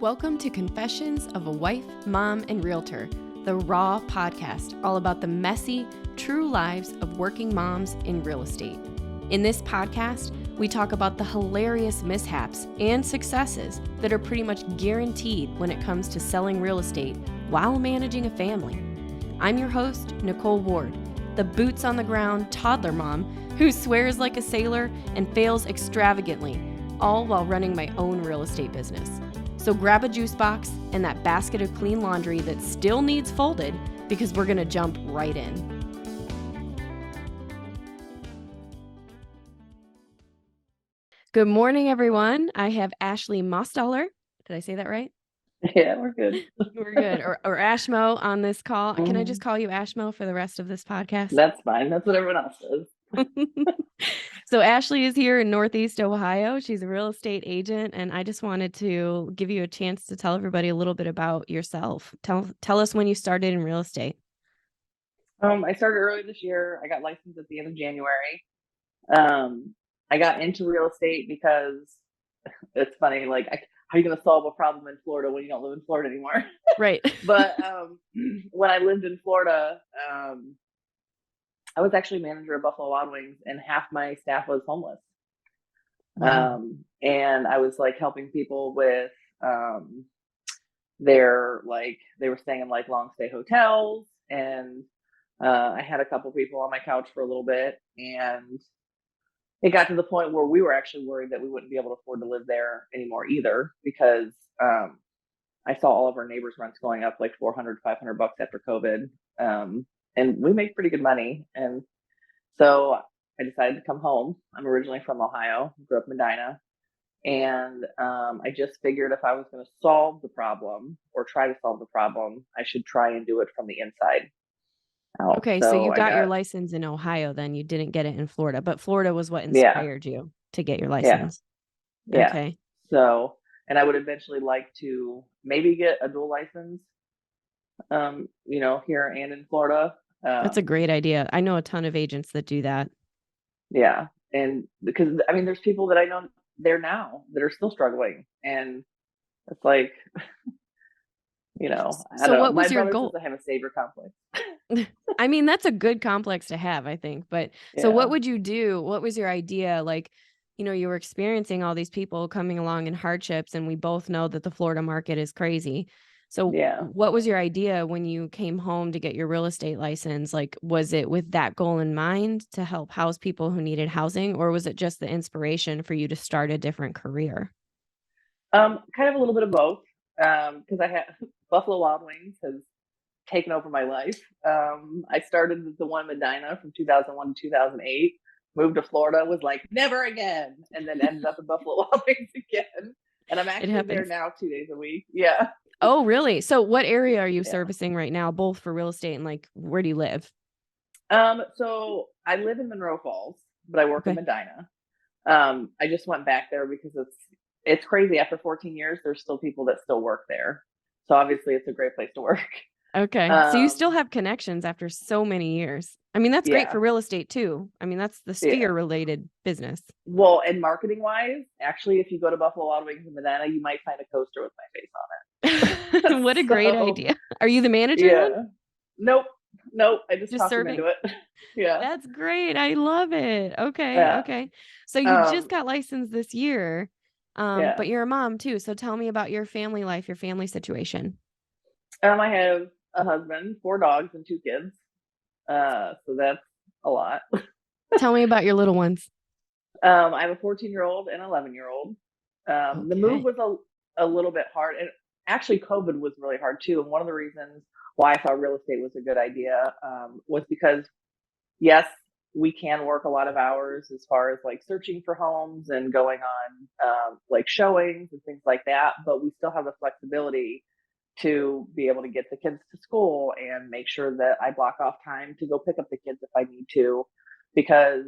Welcome to Confessions of a Wife, Mom, and Realtor, the Raw podcast, all about the messy, true lives of working moms in real estate. In this podcast, we talk about the hilarious mishaps and successes that are pretty much guaranteed when it comes to selling real estate while managing a family. I'm your host, Nicole Ward, the boots on the ground toddler mom who swears like a sailor and fails extravagantly, all while running my own real estate business. So grab a juice box and that basket of clean laundry that still needs folded, because we're going to jump right in. Good morning, everyone. I have Ashley Mostoller. Did I say that right? Yeah, we're good. We're good. Or Ashmo on this call. Can I just call you Ashmo for the rest of this podcast? That's fine. That's what everyone else does. So Ashley is here in Northeast Ohio. She's a real estate agent, and I just wanted to give you a chance to tell everybody a little bit about yourself. Tell us when you started in real estate. I started early this year. I got licensed at the end of January. I got into real estate because it's funny, like, how are you going to solve a problem in Florida when you don't live in Florida anymore? Right. But when I lived in Florida, I was actually manager of Buffalo Wild Wings, and half my staff was homeless. Wow. And I was like helping people with they were staying in like long stay hotels, and I had a couple people on my couch for a little bit, and it got to the point where we were actually worried that we wouldn't be able to afford to live there anymore either, because I saw all of our neighbors' rents going up like $400, $500 after COVID. And we make pretty good money. And so I decided to come home. I'm originally from Ohio, grew up in Medina. And I just figured if I was going to solve the problem or try to solve the problem, I should try and do it from the inside out. Okay, so you got your license in Ohio then. You didn't get it in Florida, but Florida was what inspired you to get your license. Yeah. Okay. So, and I would eventually like to maybe get a dual license, here and in Florida. That's a great idea. I know a ton of agents that do that. Yeah. And because, I mean, there's people that I know there now that are still struggling. And it's like, So what was your brother goal? says I have a savior complex. I mean, that's a good complex to have, I think. But so what would you do? What was your idea? Like, you were experiencing all these people coming along in hardships, and we both know that the Florida market is crazy. So what was your idea when you came home to get your real estate license? Like, was it with that goal in mind to help house people who needed housing, or was it just the inspiration for you to start a different career? Kind of a little bit of both. Because I had Buffalo Wild Wings has taken over my life. I started with the one in Medina from 2001 to 2008. Moved to Florida, was like, never again, and then ended up in Buffalo Wild Wings again. And I'm actually there now 2 days a week. Yeah. Oh, really? So what area are you servicing right now, both for real estate and like, where do you live? So I live in Monroe Falls, but I work in Medina. I just went back there because it's crazy. After 14 years, there's still people that still work there. So obviously it's a great place to work. Okay. So you still have connections after so many years. I mean, that's great for real estate too. I mean, that's the sphere related business. Well, and marketing wise, actually, if you go to Buffalo Wild Wings in Medina, you might find a coaster with my face on it. What a great idea. Are you the manager? Then? Nope. I just talked them into it. Yeah. That's great. I love it. Okay. So you just got licensed this year. But you're a mom too. So tell me about your family life, your family situation. I have a husband, 4 dogs, and 2 kids. So that's a lot. Tell me about your little ones. I have a 14-year-old and 11-year-old. The move was a little bit hard, and actually COVID was really hard too. And one of the reasons why I thought real estate was a good idea was because, yes, we can work a lot of hours as far as like searching for homes and going on like showings and things like that, but we still have the flexibility to be able to get the kids to school and make sure that I block off time to go pick up the kids if I need to, because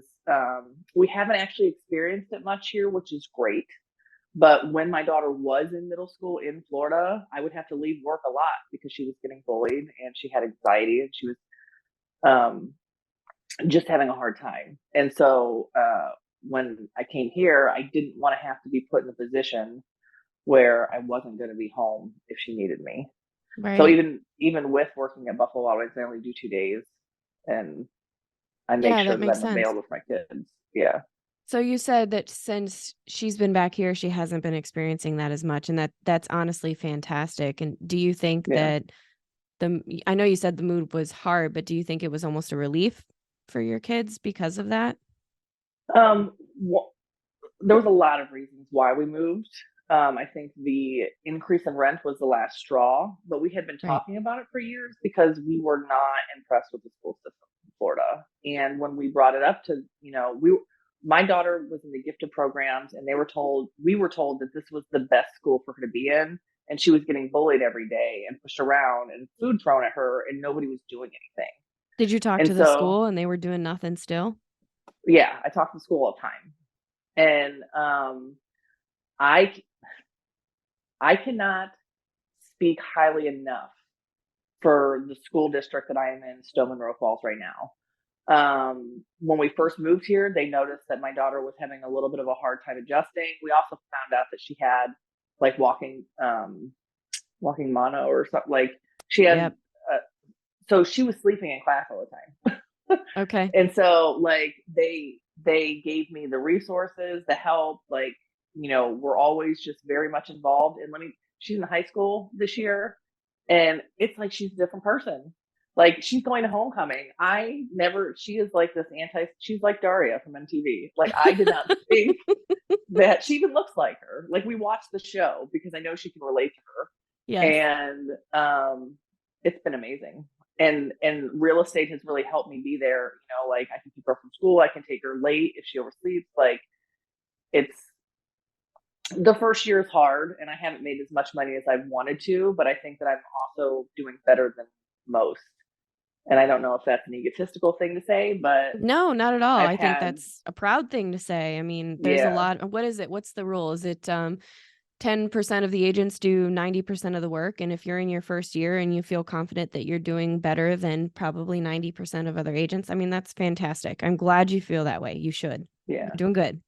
we haven't actually experienced it much here, which is great. But when my daughter was in middle school in Florida, I would have to leave work a lot because she was getting bullied and she had anxiety and she was just having a hard time. And so when I came here, I didn't want to have to be put in a position where I wasn't going to be home if she needed me. So Right. even with working at Buffalo Wild Wings, I only do 2 days, and I make Yeah, sure that that makes I'm sense. available for my kids. Yeah. So you said that since she's been back here, she hasn't been experiencing that as much, and that's honestly fantastic. And do you think Yeah. that I know you said the mood was hard, but do you think it was almost a relief for your kids because of that? Um, there was a lot of reasons why we moved. I think the increase in rent was the last straw, but we had been Right. talking about it for years because we were not impressed with the school system in Florida. And when we brought it up to, my daughter was in the gifted programs, and we were told that this was the best school for her to be in. And she was getting bullied every day and pushed around and food thrown at her, and nobody was doing anything. Did you talk And to the so, school and they were doing nothing still? yeah, I talked to the school all the time. And I I cannot speak highly enough for the school district that I am in, Stowe Monroe Falls, right now. When we first moved here, they noticed that my daughter was having a little bit of a hard time adjusting. We also found out that she had like walking mono or something. Like she had, Yep. uh, so she was sleeping in class all the time. Okay. And so like they gave me the resources, the help, like, we're always just very much involved. And she's in high school this year, and it's like she's a different person. Like she's going to homecoming. She is like she's like Daria from MTV. Like I did not think that she even looks like her. Like we watched the show because I know she can relate to her. Yes. And it's been amazing. And real estate has really helped me be there. Like I can keep her from school, I can take her late if she oversleeps. Like it's the first year is hard, and I haven't made as much money as I've wanted to, but I think that I'm also doing better than most. And I don't know if that's an egotistical thing to say, but No, not at all. I've I think had, that's a proud thing to say. I mean, there's a yeah, lot. What is it? What's the rule? Is it 10% of the agents do 90% of the work? And if you're in your first year and you feel confident that you're doing better than probably 90% of other agents, I mean, that's fantastic. I'm glad you feel that way. You should. yeah, You're doing good.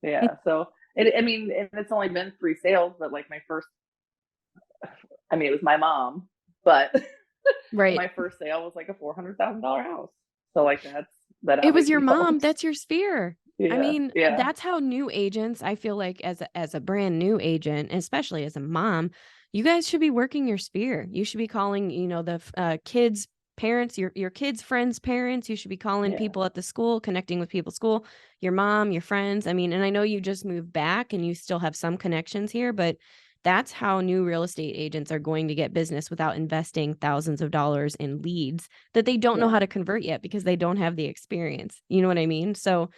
yeah. So I mean, and it's only been 3 sales, but like it was my mom, but Right. my first sale was like a $400,000 house. So like that It was your obviously mom. helps. That's your sphere. I Yeah, mean, yeah, that's how new agents, I feel like as a brand new agent, especially as a mom, you guys should be working your sphere. You should be calling, the kids' parents, your kids' friends' parents. You should be calling yeah, people at the school, connecting with people at school, your mom, your friends. I mean, and I know you just moved back and you still have some connections here, but that's how new real estate agents are going to get business without investing thousands of dollars in leads that they don't know yeah. how to convert yet because they don't have the experience. You know what I mean? So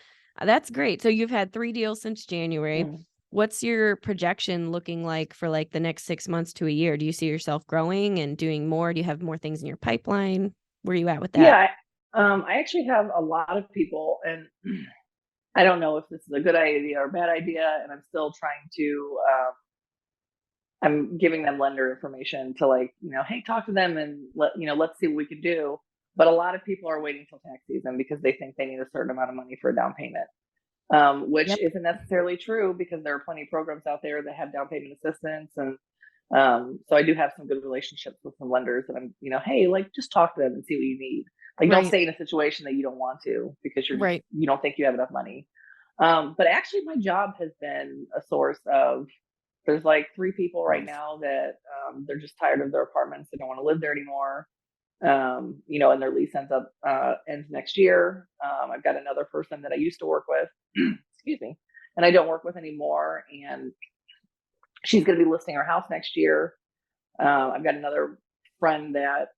that's great. So you've had 3 deals since January. Mm. What's your projection looking like for like the next 6 months to a year? Do you see yourself growing and doing more? Do you have more things in your pipeline? Where are you at with that? Yeah, I actually have a lot of people, and I don't know if this is a good idea or a bad idea, and I'm still trying to. I'm giving them lender information to, like, hey, talk to them and let's see what we can do. But a lot of people are waiting till tax season because they think they need a certain amount of money for a down payment, which Yep. isn't necessarily true because there are plenty of programs out there that have down payment assistance. And so I do have some good relationships with some lenders that hey, like just talk to them and see what you need. Like don't Right. stay in a situation that you don't want to because Right. you don't think you have enough money. But actually my job has been a source of, there's like 3 people right now that they're just tired of their apartments. They don't want to live there anymore. And their lease ends next year. I've got another person that I used to work with, excuse me, and I don't work with anymore. And she's going to be listing her house next year. I've got another friend that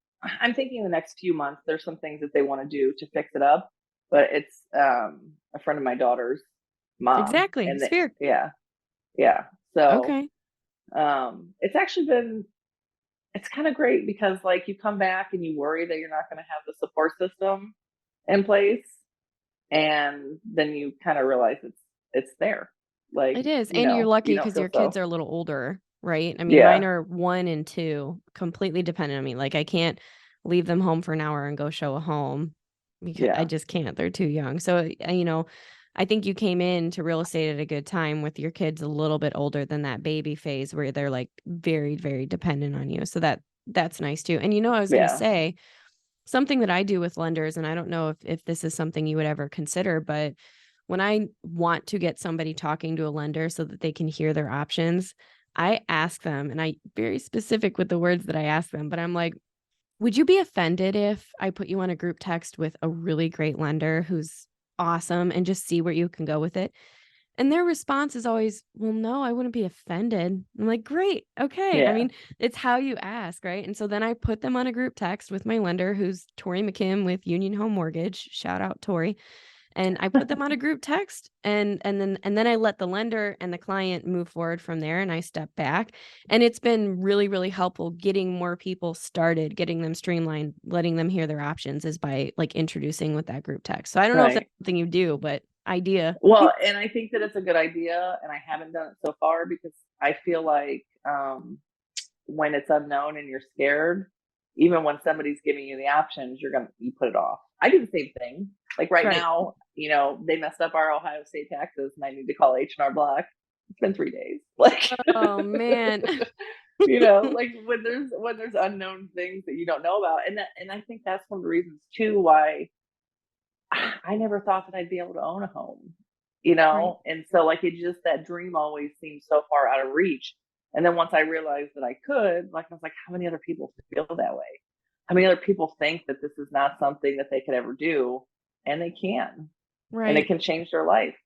I'm thinking in the next few months, there's some things that they want to do to fix it up, but it's a friend of my daughter's mom. Exactly. And Sphere. yeah, yeah. So Okay. it's actually it's kind of great because like you come back and you worry that you're not going to have the support system in place, and then you kind of realize it's there. Like, It is. And you're you lucky don't because feel your kids so. are a little older, right? I mean, mine Yeah, are 1 and 2, completely dependent on me. Like I can't leave them home for an hour and go show a home because I yeah, just can't. They're too young. So, I think you came into real estate at a good time with your kids a little bit older than that baby phase where they're like very, very dependent on you. So that's nice too. And I was going to Yeah. say something that I do with lenders, and I don't know if this is something you would ever consider, but when I want to get somebody talking to a lender so that they can hear their options, I ask them, and I very specific with the words that I ask them, but I'm like, would you be offended if I put you on a group text with a really great lender who's awesome and just see where you can go with it? And their response is always, well, no, I wouldn't be offended. I'm like, great. Okay. I Yeah. mean, it's how you ask, right? And so then I put them on a group text with my lender, who's Tori McKim with Union Home Mortgage. Shout out Tori. And I put them on a group text, and then I let the lender and the client move forward from there, and I step back. And it's been really, really helpful getting more people started, getting them streamlined, letting them hear their options is by like introducing with that group text. So I don't know if that's Right. something you do, but idea. Well, and I think that it's a good idea, and I haven't done it so far because I feel like when it's unknown and you're scared, even when somebody's giving you the options, you put it off. I do the same thing. Like right Right. now, they messed up our Ohio State taxes, and I need to call H&R Block. It's been 3 days. Like, Oh man. like when there's unknown things that you don't know about, and I think that's one of the reasons too why I never thought that I'd be able to own a home, Right. and so like that dream always seemed so far out of reach. And then once I realized that I could, like I was like, how many other people feel that way? How many other people think that this is not something that they could ever do, and they can, and it Right. can change their life.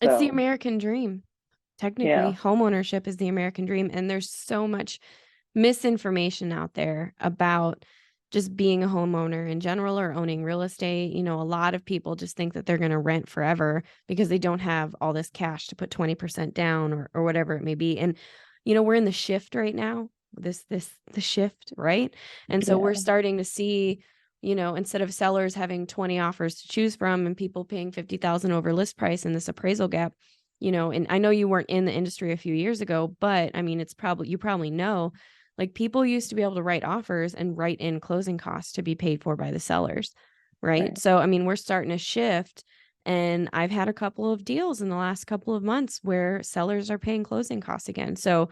It's the So American dream. yeah, Technically, homeownership is the American dream. And there's so much misinformation out there about just being a homeowner in general or owning real estate. A lot of people just think that they're going to rent forever because they don't have all this cash to put 20% down or whatever it may be. And, we're in the shift right now, the shift, right? And so we're yeah, starting to see, instead of sellers having 20 offers to choose from and people paying 50,000 over list price in this appraisal gap, and I know you weren't in the industry a few years ago, but I mean, you probably know, like people used to be able to write offers and write in closing costs to be paid for by the sellers, right? right, So, I mean, we're starting to shift, and I've had a couple of deals in the last couple of months where sellers are paying closing costs again. So,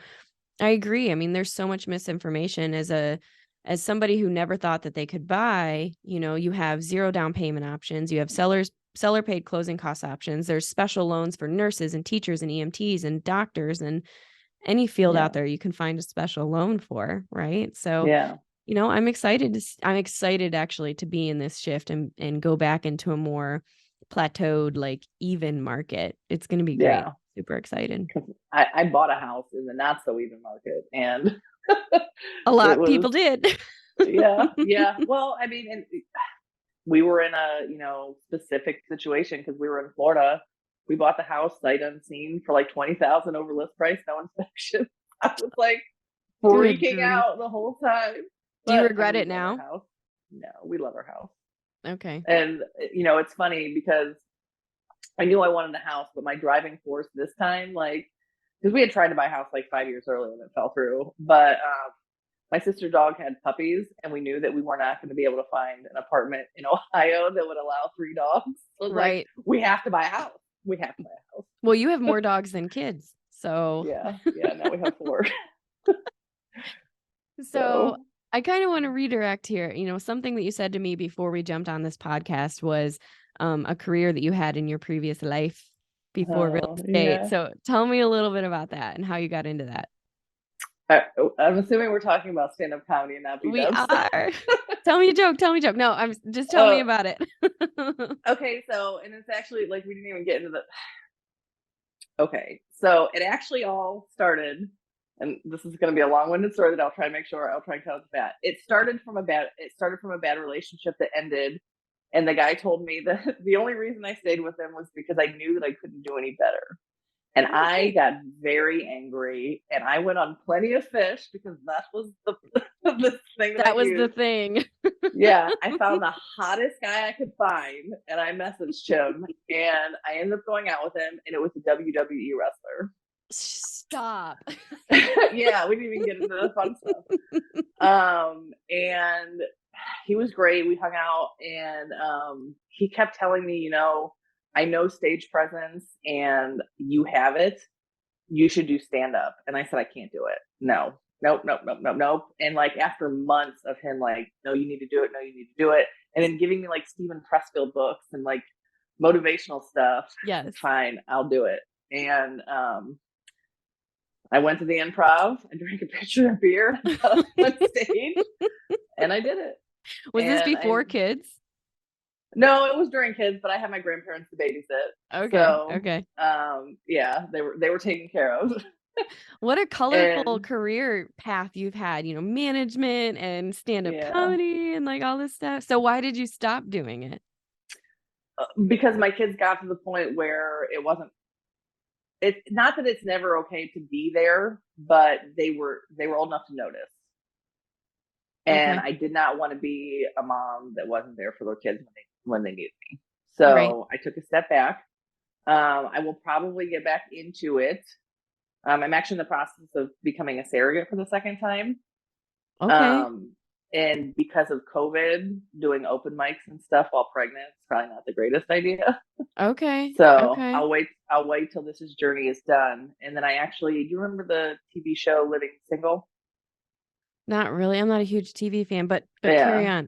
I agree. I mean, there's so much misinformation as somebody who never thought that they could buy, you have zero down payment options, you have seller paid closing cost options. There's special loans for nurses and teachers and EMTs and doctors and any field yeah, out there you can find a special loan for, right? So, yeah, I'm excited actually to be in this shift and go back into a more plateaued, like even market. It's going to be great. yeah. Super excited. Because I bought a house in the not so even market, and A it lot of was people did. yeah, yeah. Well, I mean, and we were in a specific situation because we were in Florida. We bought the house sight unseen for like 20,000 over list price, no inspection. I was like Good freaking grief. out the whole time. Do you But I regret mean, we it love our now? house. No, we love our house. Okay. And it's funny because I knew I wanted a house, but my driving force this time, like, because we had tried to buy a house like 5 years earlier and it fell through. But my sister's dog had puppies, and we knew that we were not going to be able to find an apartment in Ohio that would allow 3 dogs. So it's like, Right. we have to buy a house. We have to buy a house. Well, you have more dogs than kids. So, Yeah, yeah. Now we have 4. so So I kind of want to redirect here. Something that you said to me before we jumped on this podcast was a career that you had in your previous life before real estate. yeah. So tell me a little bit about that and how you got into that. I'm assuming we're talking about stand-up comedy and not We B-dubs. are. Tell me a joke. Tell me a joke. No, just tell me uh, about it. okay, so and it's actually like we didn't even get into the. Okay, so it actually all started, and this is going to be a long-winded story that I'll try and cut it fat. It started from a bad relationship that ended, and the guy told me that the only reason I stayed with him was because I knew that I couldn't do any better. And I Okay. got very angry, and I went on Plenty of Fish because that was the the thing that I That was the used. thing. Yeah, I found the hottest guy I could find, and I messaged him, and I ended up going out with him, and it was a WWE wrestler. Stop. Yeah, we didn't even get into the fun stuff. And he was great. We hung out, and he kept telling me, I know stage presence and you have it. You should do stand up. And I said, I can't do it. No, nope, nope, nope, nope, nope. And like after months of him like, no, you need to do it. No, you need to do it. And then giving me like Stephen Pressfield books and like motivational stuff. Yes. Fine, I'll do it. And I went to the improv and drank a pitcher of beer and got up on stage and I did it. Was this before kids? No, it was during kids, but I had my grandparents to babysit. Okay. So, Okay. yeah, they were taken care of. What a colorful career path you've had, management and stand-up comedy and like all this stuff. So why did you stop doing it? Because my kids got to the point where it's not that it's never okay to be there, but they were old enough to notice. And I did not want to be a mom that wasn't there for their kids when they needed me. So I took a step back. I will probably get back into it. I'm actually in the process of becoming a surrogate for the second time. Okay. And because of COVID, doing open mics and stuff while pregnant is probably not the greatest idea. Okay. So okay. I'll wait till this journey is done. And then do you remember the TV show Living Single? Not really. I'm not a huge TV fan, but carry on.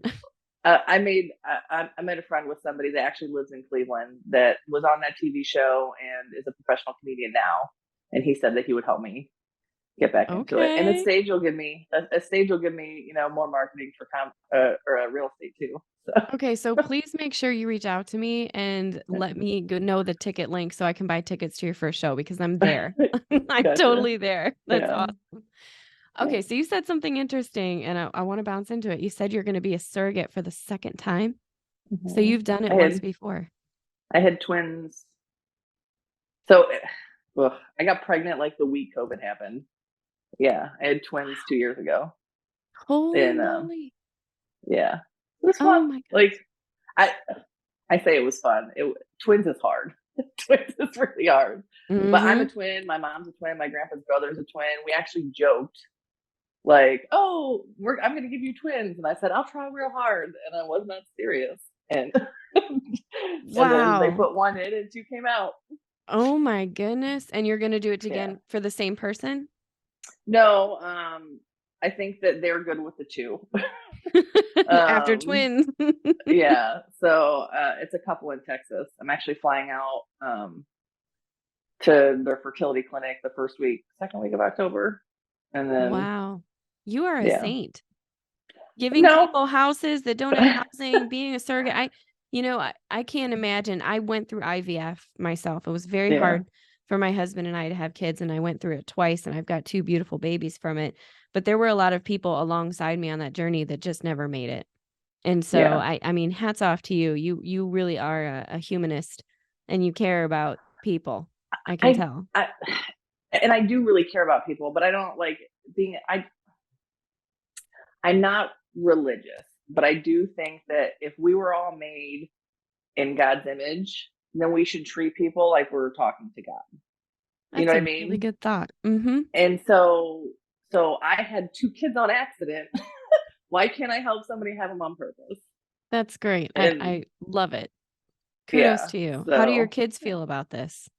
I met a friend with somebody that actually lives in Cleveland that was on that TV show and is a professional comedian now. And he said that he would help me get back into it. And a stage will give me more marketing for real estate too. So. Okay, so please make sure you reach out to me and let me know the ticket link so I can buy tickets to your first show because I'm there. I'm totally there. That's awesome. Okay, so you said something interesting and I want to bounce into it. You said you're going to be a surrogate for the second time. So you've done it once before. I had twins. So I got pregnant like the week COVID happened. Yeah, I had twins 2 years ago. Holy moly. Yeah. It was fun. My God. Like I say it was fun. Twins is hard. Twins is really hard. Mm-hmm. But I'm a twin. My mom's a twin. My grandpa's brother's a twin. We actually joked like, "Oh, I'm going to give you twins," and I said, "I'll try real hard," and I was not serious. And wow, and then they put one in, and two came out. Oh my goodness! And you're going to do it again for the same person? No, I think that they're good with the two. After twins. Yeah. So it's a couple in Texas. I'm actually flying out to their fertility clinic the second week of October. And then wow. You are a saint. Giving people houses that don't have housing, being a surrogate. I can't imagine. I went through IVF myself. It was very hard for my husband and I to have kids, and I went through it twice, and I've got 2 beautiful babies from it. But there were a lot of people alongside me on that journey that just never made it. And so I mean, hats off to you. You really are a humanist, and you care about people. I can tell. And I do really care about people, but I don't like I'm not religious, but I do think that if we were all made in God's image, then we should treat people like we're talking to God. You know what I mean? Really good thought. Mm-hmm. And so I had 2 kids on accident. Why can't I help somebody have them on purpose? That's great. I love it. Kudos to you. How do your kids feel about this?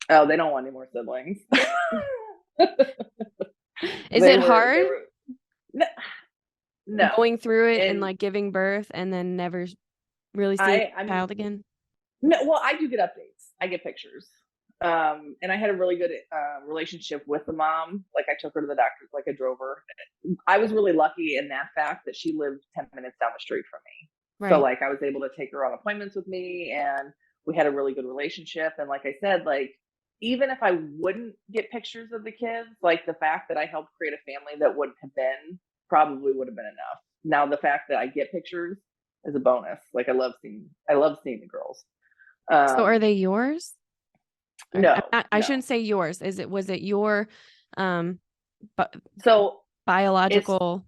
Oh, they don't want any more siblings. Is it hard? No. Going through it and like giving birth and then never really seeing a child again? No, well, I do get updates. I get pictures. And I had a really good relationship with the mom. Like I took her to the doctors, like I drove her. I was really lucky in that fact that she lived 10 minutes down the street from me. Right. So like I was able to take her on appointments with me, and we had a really good relationship. And like I said, like even if I wouldn't get pictures of the kids, like the fact that I helped create a family that wouldn't have been probably would have been enough. Now the fact that I get pictures is a bonus. Like I love seeing the girls. So are they yours? No, I shouldn't say yours. Was it your so biological?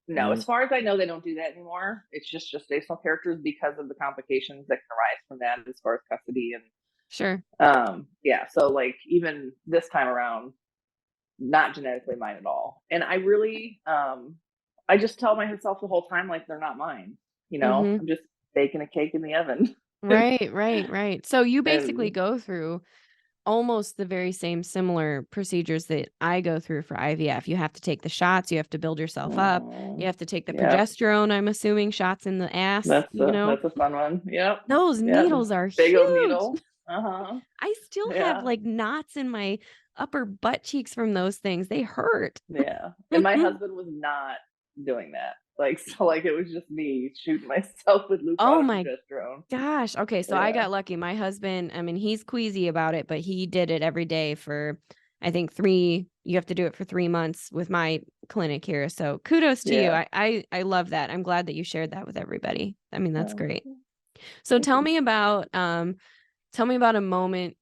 No, as far as I know, they don't do that anymore. It's just gestational characters because of the complications that can arise from that as far as custody and sure. Yeah. So like even this time around, not genetically mine at all. And I really I just tell myself the whole time like they're not mine. You know, I'm just baking a cake in the oven. Right. So you basically And go through almost the very same similar procedures that I go through for IVF. You have to take the shots, you have to build yourself up, you mm, have to take the yep, progesterone, I'm assuming, shots in the ass, that's a fun one. Yep, Those yeah, the needles are big old huge. needle. Uh-huh. I still have Yeah, like knots in my upper butt cheeks from those things. They hurt. yeah. And my husband was not doing that. Like, so like it was just me shooting myself with Oh Leukotic my progesterone. gosh. Okay, so I Yeah, got lucky. My husband, I mean, he's queasy about it, but he did it every day for I think you have to do it for 3 months with my clinic here. So kudos to you. yeah. I love that. I'm glad that you shared that with everybody. I mean, that's Oh, great. So thank you. tell me about a moment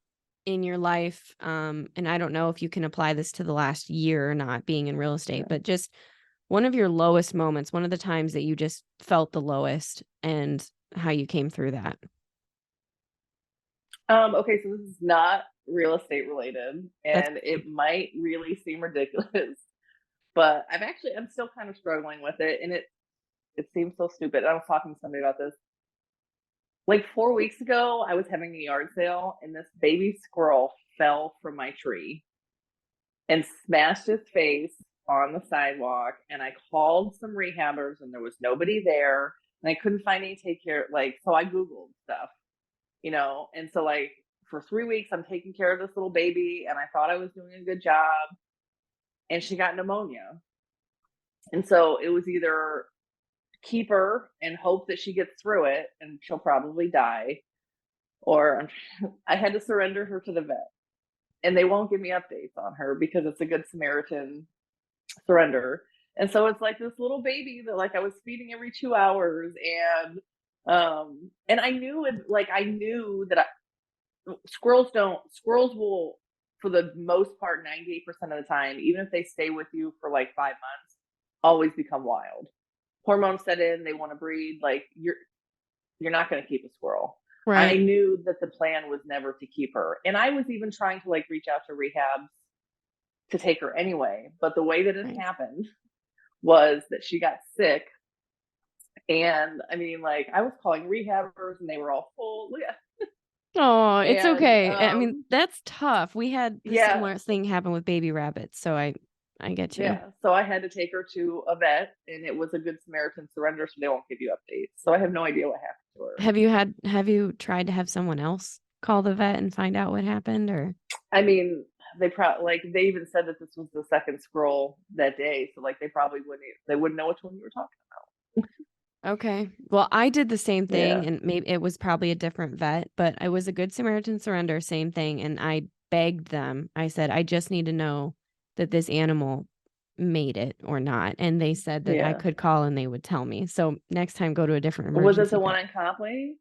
in your life. And I don't know if you can apply this to the last year or not being in real estate, Okay. but just one of your lowest moments, one of the times that you just felt the lowest and how you came through that. Okay, so this is not real estate related, That's and it might really seem ridiculous, but I'm still kind of struggling with it, and it seems so stupid. I was talking to somebody about this. Like 4 weeks ago, I was having a yard sale, and this baby squirrel fell from my tree and smashed his face on the sidewalk. And I called some rehabbers, and there was nobody there, and I couldn't find any take care. Like, so I Googled stuff, and so like for 3 weeks, I'm taking care of this little baby, and I thought I was doing a good job, and she got pneumonia. And so it was either keep her and hope that she gets through it and she'll probably die, or I had to surrender her to the vet. And they won't give me updates on her because it's a Good Samaritan surrender. And so it's like this little baby that like I was feeding every 2 hours, and I knew that squirrels will, for the most part, 98% of the time, even if they stay with you for like 5 months, always become wild. Hormones set in, they want to breed. Like you're not going to keep a squirrel. I right. knew that the plan was never to keep her. And I was even trying to like reach out to rehabs to take her anyway. But the way that it Right. happened was that she got sick. And I mean, like I was calling rehabbers and they were all full. Oh, it's And okay. I mean, that's tough. We had the yeah, similar thing happen with baby rabbits, so I get you. yeah. So I had to take her to a vet, and it was a Good Samaritan surrender, so they won't give you updates. So I have no idea what happened to her. Have you tried to have someone else call the vet and find out what happened or I mean, they even said that this was the second scroll that day, so like they wouldn't know which one you were talking Okay. Well, I did the same about. Yeah, thing and maybe it was probably a different vet, but I was a Good Samaritan surrender, same thing. And I begged them. I said, I just need to know that this animal made it or not. And they said that I yeah. could call and they would tell me. So next time, go to a different Was it emergency the one vet. in Copley?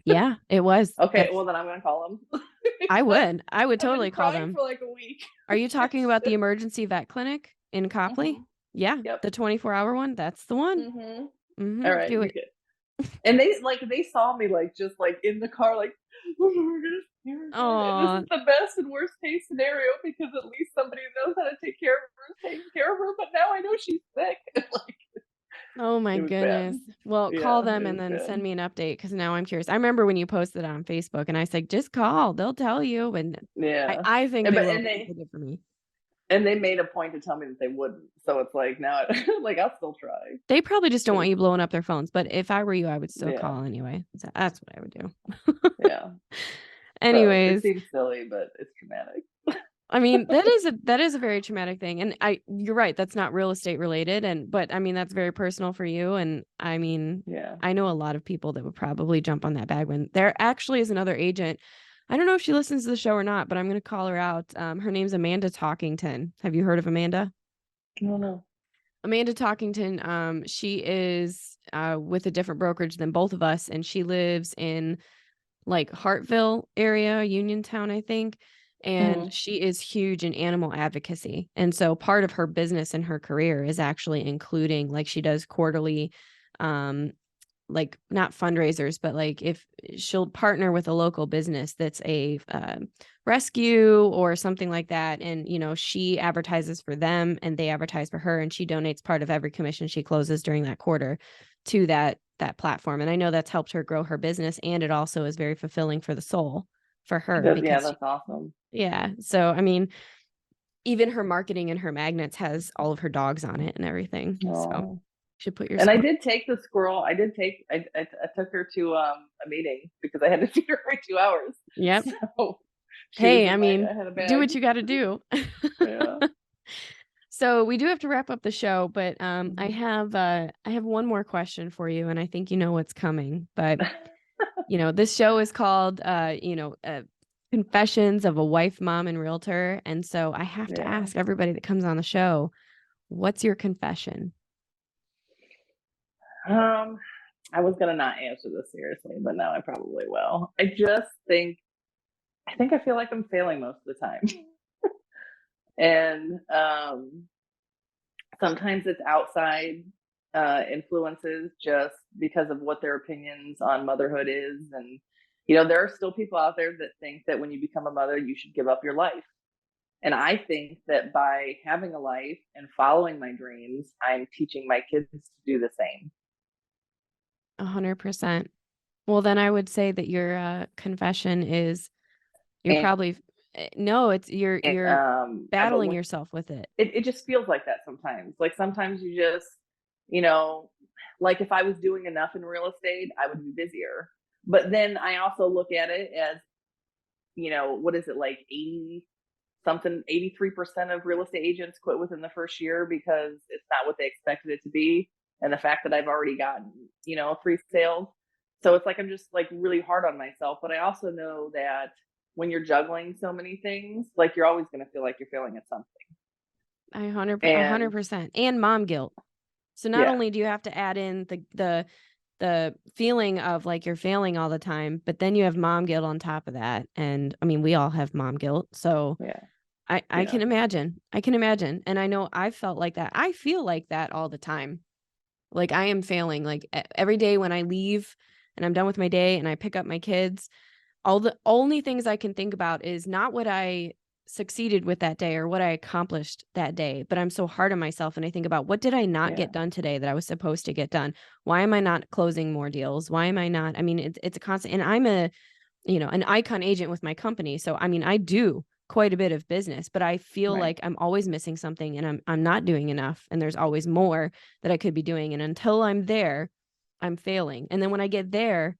Yeah, it was. Okay, That's, well then I'm gonna call them. I Because would. I would I've been totally call crying them. for like a week. Are you talking about the emergency vet clinic in Copley? Mhm. Yeah, Yep. the 24-hour one. That's the one. Mhm. All Mm-hmm. right, Do you it. good. And they saw me like just like in the car, like oh, we're gonna see her again. And this Oh, is the best and worst case scenario because at least somebody knows how to take care of her, taking care of her. But now I know she's sick. Like oh my it was bad. goodness. Well, call Yeah, them it and was then bad. send me an update because now I'm curious. I remember when you posted on Facebook and I said, just call, they'll tell you. And Yeah, I think and they but will because they did for me. and they made a point to tell me that they wouldn't. So it's like now, like I'll still try. They probably just don't But want you it's blowing up their phones. But if I were you, I would still yeah, call anyway. So that's what I would do. yeah. So it Anyways, seems silly, but it's traumatic. I mean, that is a very traumatic thing. And you're right, that's not real estate related. But I mean, that's very personal for you. And I mean, Yeah. I know a lot of people that would probably jump on that bandwagon. There actually is another agent. I don't know if she listens to the show or not, but I'm going to call her out. Her name's Amanda Talkington. Have you heard of Amanda? I don't know. Amanda Talkington, she is with a different brokerage than both of us, and she lives in like Hartville area, Uniontown, I think. And Mhm. she is huge in animal advocacy. And so part of her business and her career is actually including like she does quarterly um like not fundraisers, but like if she'll partner with a local business that's a rescue or something like that. And, she advertises for them and they advertise for her. And she donates part of every commission she closes during that quarter to that that platform. And I know that's helped her grow her business, and it also is very fulfilling for the soul for her. Yeah, Because that's awesome. yeah. So, I mean, even her marketing and her magnets has all of her dogs on it and everything. So you Oh. should put your And I squirrel. did take the squirrel. I took her to a meeting because I had to feed her every 2 hours. Yep. So she was Hey, I in mean, I had a do bag. what you got to do. Yeah. So we do have to wrap up the show, but I Mhm. have one more question for you, and I think you know what's coming. But this show is called Confessions of a Wife, Mom, and Realtor, and so I have to Yeah. ask everybody that comes on the show, what's your confession? Um, I was gonna not answer this seriously, but now I probably will. I feel like I'm failing most of the time. And sometimes it's outside influences just because of what their opinions on motherhood is. And there are still people out there that think that when you become a mother you should give up your life. And I think that by having a life and following my dreams, I'm teaching my kids to do the same. 100%. Well, then I would say that your confession is you're And, probably no, it's you're but battling when yourself with it. it just feels like that sometimes. Like sometimes you just, you know, like if I was doing enough in real estate, I would be busier. But then I also look at it as, what is it, like 80 something, 83% of real estate agents quit within the first year because it's not what they expected it to be. And the fact that I've already gotten, 3 sales. So it's like I'm just like really hard on myself. But I also know that when you're juggling so many things, like you're always going to feel like you're failing at something. I 100%, And 100%, and mom guilt. So not yeah, only do you have to add in the feeling of like you're failing all the time, but then you have mom guilt on top of that. And I mean, we all have mom guilt. So yeah, I yeah, can imagine. I can imagine. And I know I felt like that. I feel like that all the time. Like I am failing. Like every day when I leave and I'm done with my day and I pick up my kids, all the only things I can think about is not what I succeeded with that day or what I accomplished that day, but I'm so hard on myself and I think about what did I not yeah, get done today that I was supposed to get done? Why am I not closing more deals? Why am I not? I mean, it's a constant, and I'm an icon agent with my company. So I mean, I do quite a bit of business, but I feel right, like I'm always missing something and I'm not doing enough and there's always more that I could be doing. And until I'm there, I'm failing. And then when I get there,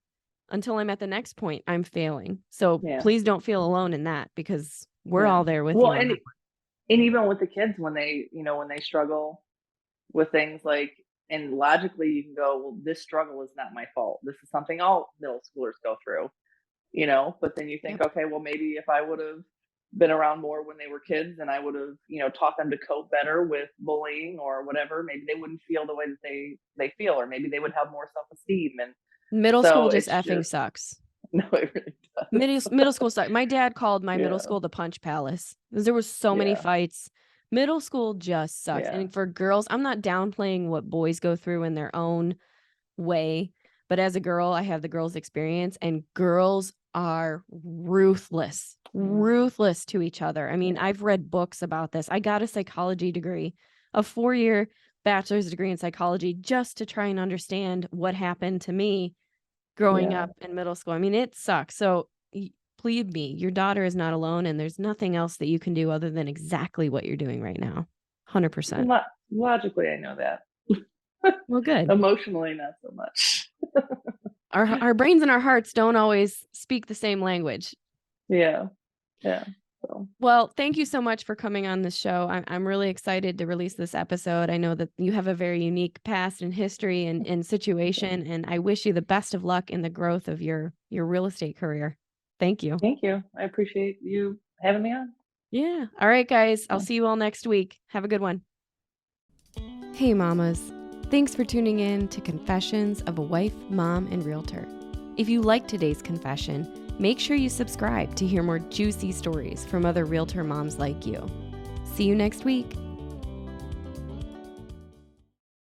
until I'm at the next point, I'm failing. So yeah, please don't feel alone in that because we're yeah. all there with Well, you on that and even with the kids when they struggle with things like, and logically you can go, well, this struggle is not my fault. This is something all middle schoolers go through. But then you one. think, okay, well, maybe if I would have been around more when they were kids and I would have, taught them to cope better with bullying or whatever, maybe they wouldn't feel the way that they feel, or maybe they would have more self-esteem. And Middle school so just it's effing just, sucks. no, it really Middle does. school sucks. My dad called my middle Yeah, school the punch palace because there was so many yeah, fights. Middle school just sucks. yeah, And for girls, I'm not downplaying what boys go through in their own way, but as a girl, I have the girls' experience, and girls are mm, ruthless to each other. I mean, yeah, I've read books about this. I got a psychology degree, a 4-year bachelor's degree in psychology, just to try and understand what happened to me growing yeah. up in middle school. I mean, it sucks. So believe me, your daughter is not alone, and there's nothing else that you can do other than exactly what you're doing right now. 100%. Logically, I know that. Well, good. Emotionally, not so much. Our brains and our hearts don't always speak the same language. Yeah, yeah. So Well, thank you so much for coming on this show. I'm really excited to release this episode. I know that you have a very unique past and history and situation, and I wish you the best of luck in the growth of your real estate career. Thank you. thank you. I appreciate you having me on. Yeah. All right, guys. I'll Yeah. see you all next week. Have a good one. Hey, mamas. Thanks for tuning in to Confessions of a Wife, Mom, and Realtor. If you liked today's confession, make sure you subscribe to hear more juicy stories from other realtor moms like you. See you next week.